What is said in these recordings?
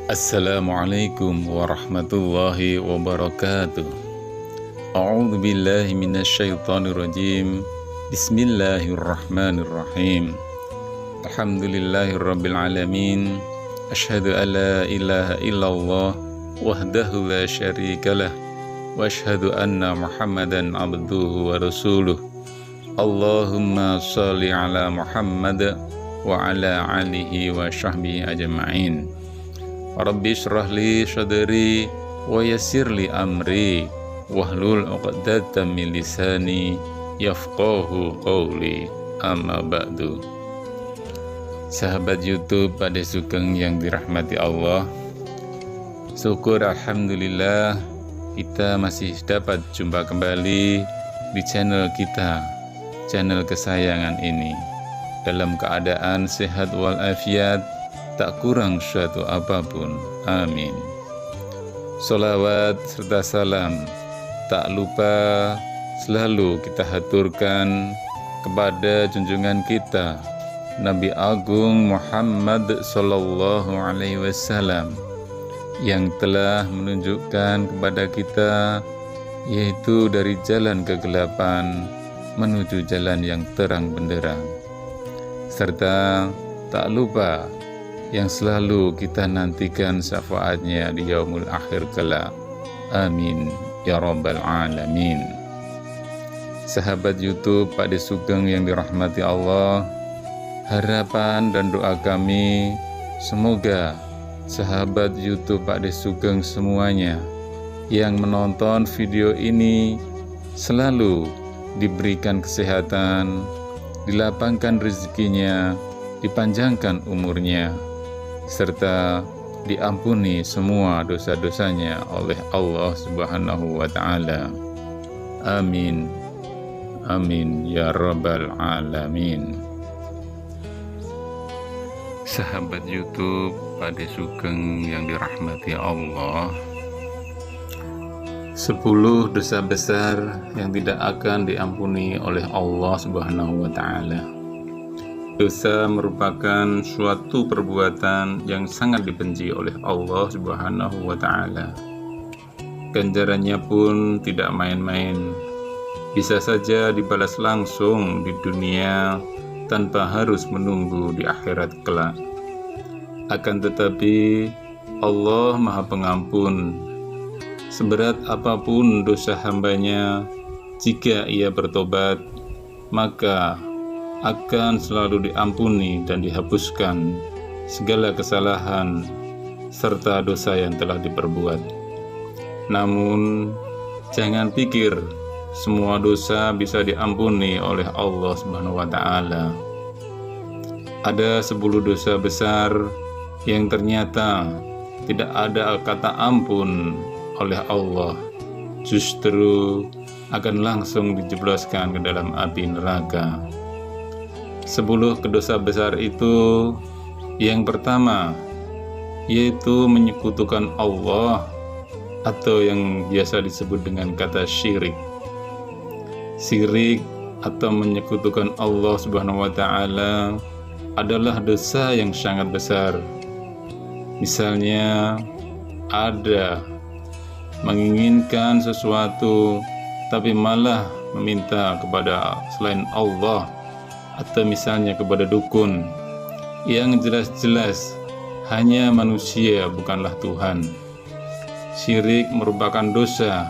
Assalamualaikum warahmatullahi wabarakatuh. A'udzu billahi minasyaitonir rajim. Bismillahirrahmanirrahim. Alhamdulillahirabbil alamin. Asyhadu an la ilaha illallah wahdahu la syarikalah wa asyhadu anna Muhammadan abduhu wa rasuluh. Allahumma shalli ala Muhammad wa ala alihi wa sahbihi ajma'in. Rabbi shrah li sadri wa yassir li amri wahlul 'uqdatam min lisani yafqahu qawli, amma ba'du. Sahabat YouTube pada Sugeng yang dirahmati Allah, syukur alhamdulillah kita masih dapat jumpa kembali di channel kita, channel kesayangan ini, dalam keadaan sehat walafiat, tak kurang suatu apapun. Amin. Sholawat serta salam tak lupa selalu kita haturkan kepada junjungan kita Nabi Agung Muhammad Sallallahu Alaihi Wasallam, yang telah menunjukkan kepada kita yaitu dari jalan kegelapan menuju jalan yang terang benderang, serta tak lupa yang selalu kita nantikan syafaatnya di yaumul akhir kelak. Amin ya rabbal alamin. Sahabat YouTube Pak De Sugeng yang dirahmati Allah, harapan dan doa kami semoga sahabat YouTube Pak De Sugeng semuanya yang menonton video ini selalu diberikan kesehatan, dilapangkan rezekinya, dipanjangkan umurnya, serta diampuni semua dosa-dosanya oleh Allah Subhanahu wa Ta'ala. Amin. Amin ya rabbal alamin. Sahabat YouTube Pak De Sugeng yang dirahmati Allah, 10 dosa besar yang tidak akan diampuni oleh Allah Subhanahu wa Ta'ala. Dosa merupakan suatu perbuatan yang sangat dibenci oleh Allah Subhanahu wa Ta'ala. Ganjarannya pun tidak main-main. Bisa saja dibalas langsung di dunia tanpa harus menunggu di akhirat kelak. Akan tetapi Allah Maha Pengampun. Seberat apapun dosa hambanya, jika ia bertobat, maka akan selalu diampuni dan dihapuskan segala kesalahan serta dosa yang telah diperbuat. Namun, jangan pikir semua dosa bisa diampuni oleh Allah Subhanahu wa Ta'ala. Ada 10 dosa besar yang ternyata tidak ada kata ampun oleh Allah, justru akan langsung dijebloskan ke dalam api neraka. 10 dosa besar itu, yang pertama yaitu menyekutukan Allah atau yang biasa disebut dengan kata syirik. Syirik atau menyekutukan Allah Subhanahu wa Ta'ala adalah dosa yang sangat besar. Misalnya ada menginginkan sesuatu tapi malah meminta kepada selain Allah, atau misalnya kepada dukun yang jelas-jelas hanya manusia bukanlah Tuhan. Syirik merupakan dosa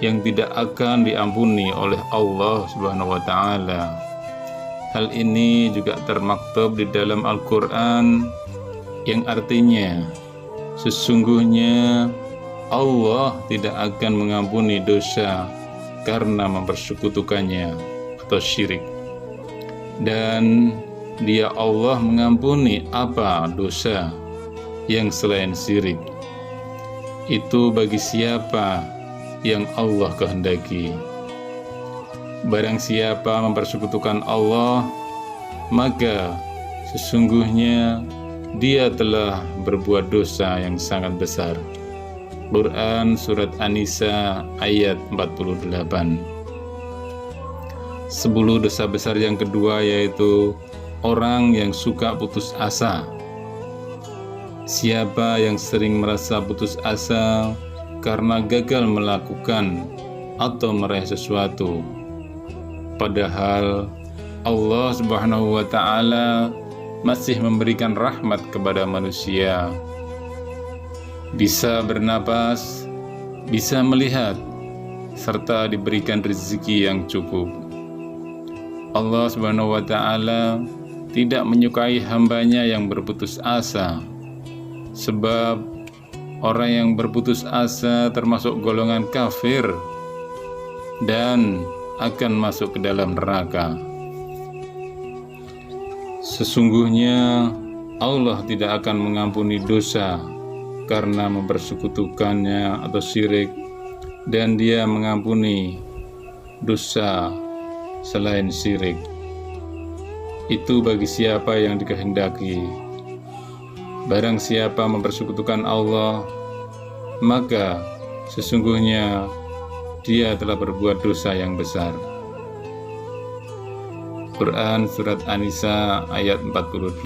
yang tidak akan diampuni oleh Allah Subhanahu wa Ta'ala. Hal ini juga termaktub di dalam Al-Quran, yang artinya sesungguhnya Allah tidak akan mengampuni dosa karena mempersekutukannya atau syirik. Dan Dia Allah mengampuni apa dosa yang selain syirik itu bagi siapa yang Allah kehendaki. Barang siapa mempersekutukan Allah, maka sesungguhnya dia telah berbuat dosa yang sangat besar. Quran Surat An-Nisa ayat 48. 10 dosa besar yang kedua yaitu orang yang suka putus asa. Siapa yang sering merasa putus asa karena gagal melakukan atau meraih sesuatu, padahal Allah Subhanahu wa Ta'ala masih memberikan rahmat kepada manusia, bisa bernapas, bisa melihat, serta diberikan rezeki yang cukup. Allah Subhanahu wa Ta'ala tidak menyukai hambanya yang berputus asa, sebab orang yang berputus asa termasuk golongan kafir dan akan masuk ke dalam neraka. Sesungguhnya Allah tidak akan mengampuni dosa karena mempersekutukannya atau syirik, dan Dia mengampuni dosa selain syirik. Itu bagi siapa yang dikehendaki. Barang siapa mempersekutukan Allah, maka sesungguhnya dia telah berbuat dosa yang besar. Quran Surat An-Nisa ayat 48.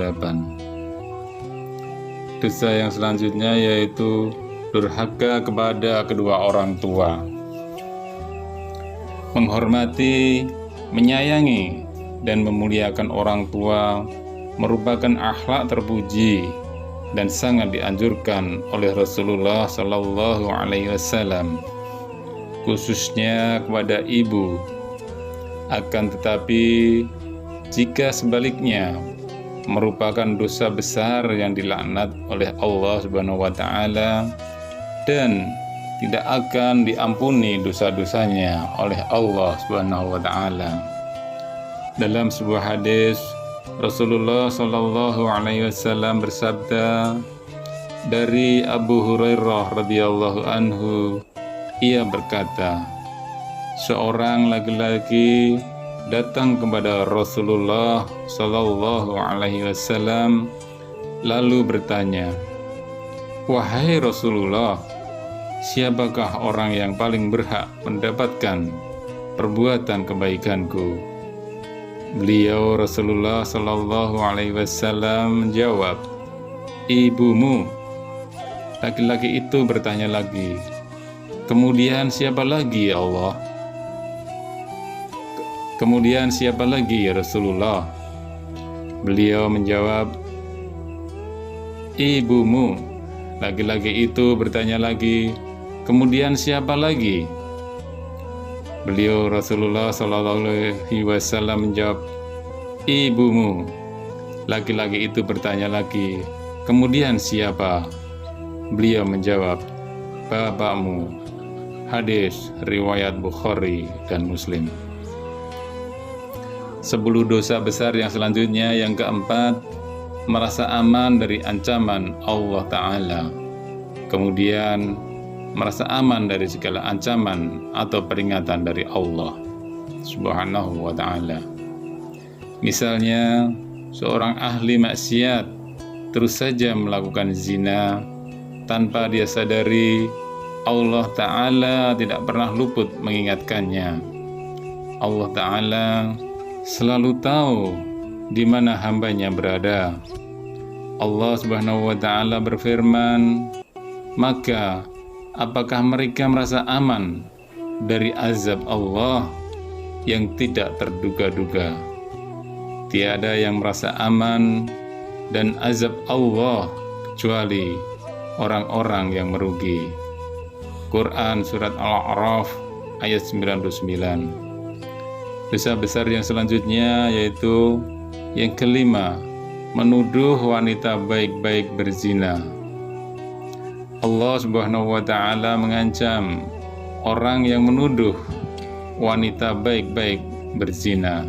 Dosa yang selanjutnya yaitu durhaka kepada kedua orang tua. Menghormati, menyayangi, dan memuliakan orang tua merupakan akhlak terpuji dan sangat dianjurkan oleh Rasulullah Shallallahu Alaihi Wasallam, khususnya kepada ibu. Akan tetapi, jika sebaliknya merupakan dosa besar yang dilaknat oleh Allah Subhanahu wa Ta'ala dan tidak akan diampuni dosa-dosanya oleh Allah Subhanahu wa Ta'ala. Dalam sebuah hadis, Rasulullah Shallallahu Alaihi Wasallam bersabda dari Abu Hurairah radhiyallahu anhu, ia berkata, seorang laki-laki datang kepada Rasulullah Shallallahu Alaihi Wasallam lalu bertanya, wahai Rasulullah, siapakah orang yang paling berhak mendapatkan perbuatan kebaikanku? Beliau Rasulullah Shallallahu Alaihi Wasallam menjawab, ibumu. Laki-laki itu bertanya lagi, kemudian siapa lagi ya Allah? Kemudian siapa lagi ya Rasulullah? Beliau menjawab, ibumu. Laki-laki itu bertanya lagi, kemudian siapa lagi? Beliau Rasulullah Sallallahu Alaihi Wasallam menjawab, ibumu. Laki-laki itu bertanya lagi, kemudian siapa? Beliau menjawab, bapakmu. Hadis riwayat Bukhari dan Muslim. 10 dosa besar yang selanjutnya, yang keempat, merasa aman dari ancaman Allah Ta'ala. Kemudian merasa aman dari segala ancaman atau peringatan dari Allah Subhanahu wa Ta'ala. Misalnya, seorang ahli maksiat terus saja melakukan zina tanpa dia sadari, Allah Ta'ala tidak pernah luput mengingatkannya. Allah Ta'ala selalu tahu di mana hambanya berada. Allah Subhanahu wa Ta'ala berfirman, maka apakah mereka merasa aman dari azab Allah yang tidak terduga-duga? Tiada yang merasa aman dan azab Allah kecuali orang-orang yang merugi. Quran Surat Al-A'raf ayat 99. Dosa besar yang selanjutnya yaitu yang kelima, menuduh wanita baik-baik berzina. Allah Subhanahu wa Ta'ala mengancam orang yang menuduh wanita baik-baik berzina.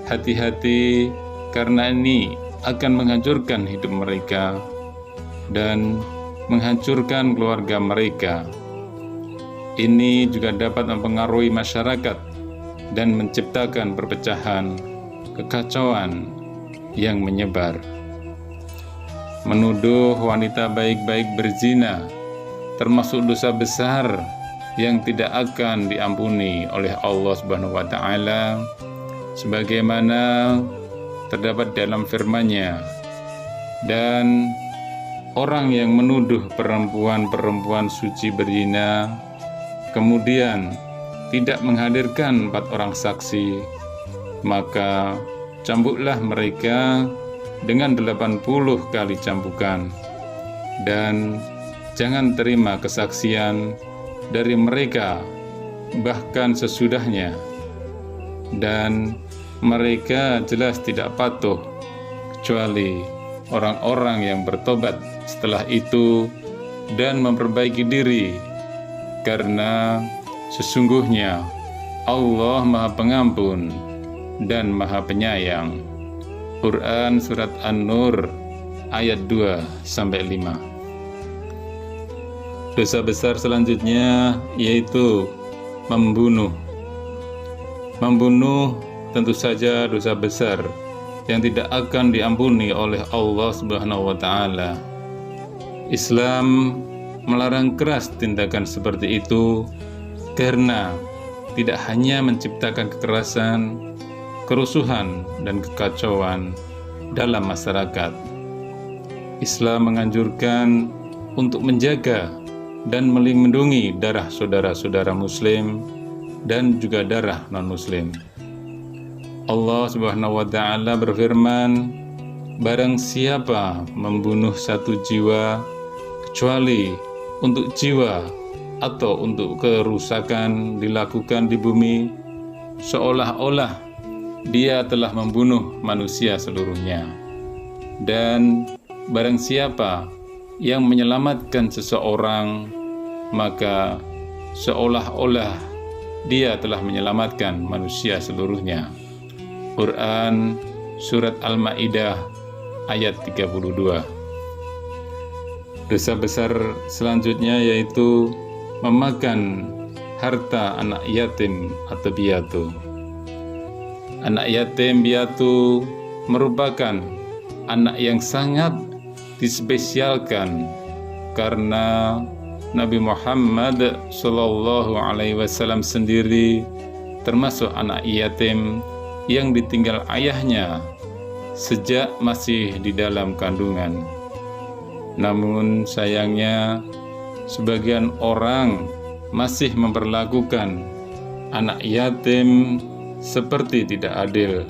Hati-hati, karena ini akan menghancurkan hidup mereka dan menghancurkan keluarga mereka. Ini juga dapat mempengaruhi masyarakat dan menciptakan perpecahan, kekacauan yang menyebar. Menuduh wanita baik-baik berzina termasuk dosa besar yang tidak akan diampuni oleh Allah Subhanahu wa Ta'ala, sebagaimana terdapat dalam firman-Nya, dan orang yang menuduh perempuan suci berzina, kemudian tidak menghadirkan 4 orang saksi, maka cambuklah mereka dengan 80 kali cambukan, dan jangan terima kesaksian dari mereka bahkan sesudahnya, dan mereka jelas tidak patuh kecuali orang-orang yang bertobat setelah itu dan memperbaiki diri, karena sesungguhnya Allah Maha Pengampun dan Maha Penyayang. Quran Surat An-Nur ayat 2-5. Dosa besar selanjutnya yaitu membunuh. Membunuh tentu saja dosa besar yang tidak akan diampuni oleh Allah Subhanahu wa Ta'ala. Islam melarang keras tindakan seperti itu karena tidak hanya menciptakan kekerasan, kerusuhan, dan kekacauan dalam masyarakat. Islam menganjurkan untuk menjaga dan melindungi darah saudara-saudara muslim dan juga darah non-muslim. Allah Subhanahu wa Ta'ala berfirman, barang siapa membunuh satu jiwa kecuali untuk jiwa atau untuk kerusakan dilakukan di bumi, seolah-olah dia telah membunuh manusia seluruhnya. Dan barang siapa yang menyelamatkan seseorang, maka seolah-olah dia telah menyelamatkan manusia seluruhnya. Quran Surat Al-Ma'idah ayat 32. Dosa besar selanjutnya yaitu memakan harta anak yatim atau piatu. Anak yatim piatu merupakan anak yang sangat dispesialkan karena Nabi Muhammad SAW sendiri termasuk anak yatim yang ditinggal ayahnya sejak masih di dalam kandungan. Namun sayangnya sebagian orang masih memperlakukan anak yatim seperti tidak adil,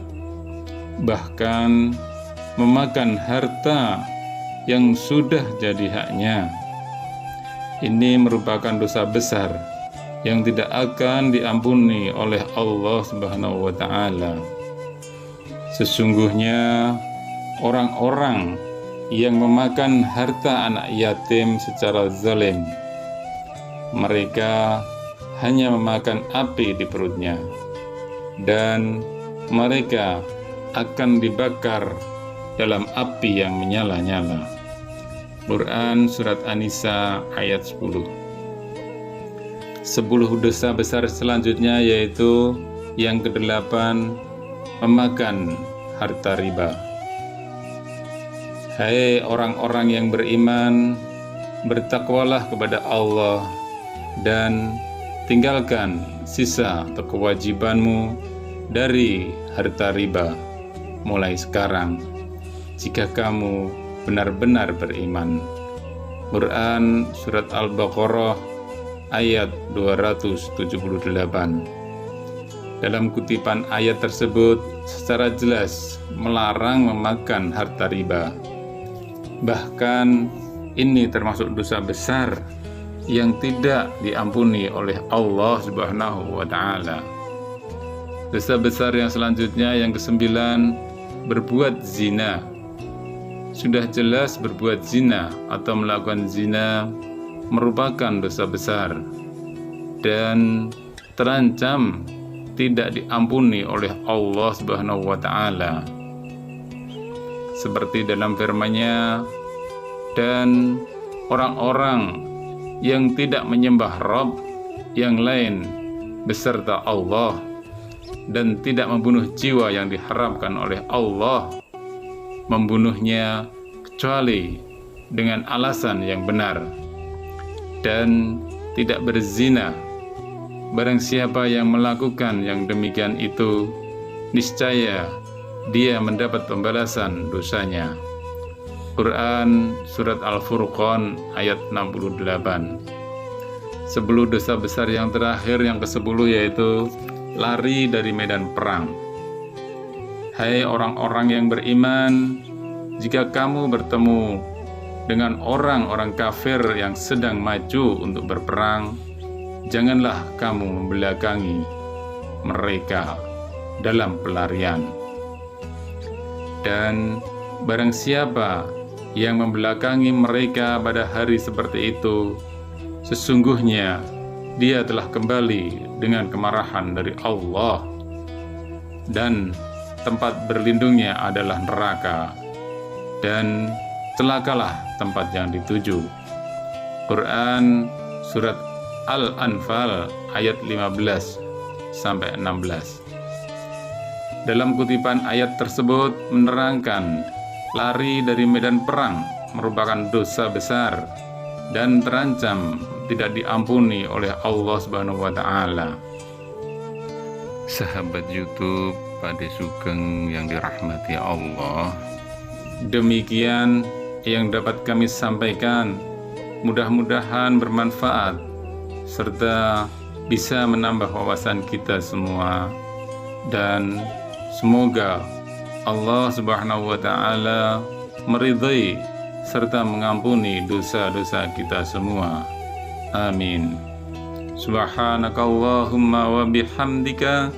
bahkan memakan harta yang sudah jadi haknya. Ini merupakan dosa besar yang tidak akan diampuni oleh Allah Subhanahu wa Ta'ala. Sesungguhnya orang-orang yang memakan harta anak yatim secara zalim, mereka hanya memakan api di perutnya dan mereka akan dibakar dalam api yang menyala-nyala. Quran Surat An-Nisa ayat 10. 10 dosa besar selanjutnya yaitu yang ke-8, memakan harta riba. Hai orang-orang yang beriman, bertakwalah kepada Allah dan tinggalkan sisa atau kewajibanmu dari harta riba mulai sekarang, jika kamu benar-benar beriman. Quran Surat Al-Baqarah ayat 278. Dalam kutipan ayat tersebut secara jelas melarang memakan harta riba. Bahkan ini termasuk dosa besar yang tidak diampuni oleh Allah Subhanahu wa Ta'ala. Dosa besar yang selanjutnya yang ke-9, berbuat zina. Sudah jelas berbuat zina atau melakukan zina merupakan dosa besar dan terancam tidak diampuni oleh Allah Subhanahu wa Ta'ala. Seperti dalam firman-Nya, dan orang-orang yang tidak menyembah Rabb yang lain beserta Allah dan tidak membunuh jiwa yang diharamkan oleh Allah, membunuhnya kecuali dengan alasan yang benar, dan tidak berzina. Barang siapa yang melakukan yang demikian itu, niscaya dia mendapat pembalasan dosanya. Quran Surat Al-Furqan ayat 68. 10 dosa besar yang terakhir yang ke-10 yaitu lari dari medan perang. Hai orang-orang yang beriman, jika kamu bertemu dengan orang-orang kafir yang sedang maju untuk berperang, janganlah kamu membelakangi mereka dalam pelarian. Dan barang siapa yang membelakangi mereka pada hari seperti itu, sesungguhnya dia telah kembali dengan kemarahan dari Allah, dan tempat berlindungnya adalah neraka, dan celakalah tempat yang dituju. Quran Surat Al-Anfal ayat 15-16. Dalam kutipan ayat tersebut menerangkan lari dari medan perang merupakan dosa besar dan terancam tidak diampuni oleh Allah Subhanahu wa Ta'ala. Sahabat YouTube Pade Sugeng yang dirahmati Allah, demikian yang dapat kami sampaikan. Mudah-mudahan bermanfaat serta bisa menambah wawasan kita semua, dan semoga Allah Subhanahu wa Ta'ala meridhai serta mengampuni dosa-dosa kita semua. Amin. Subhanakallahumma wa bihamdika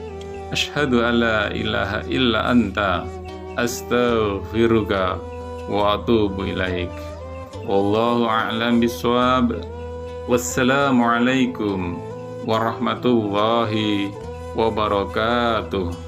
asyhadu an la ilaha illa anta astaghfiruka wa atubu ilaik. Wallahu a'lam bishawab. Wassalamualaikum warahmatullahi wabarakatuh.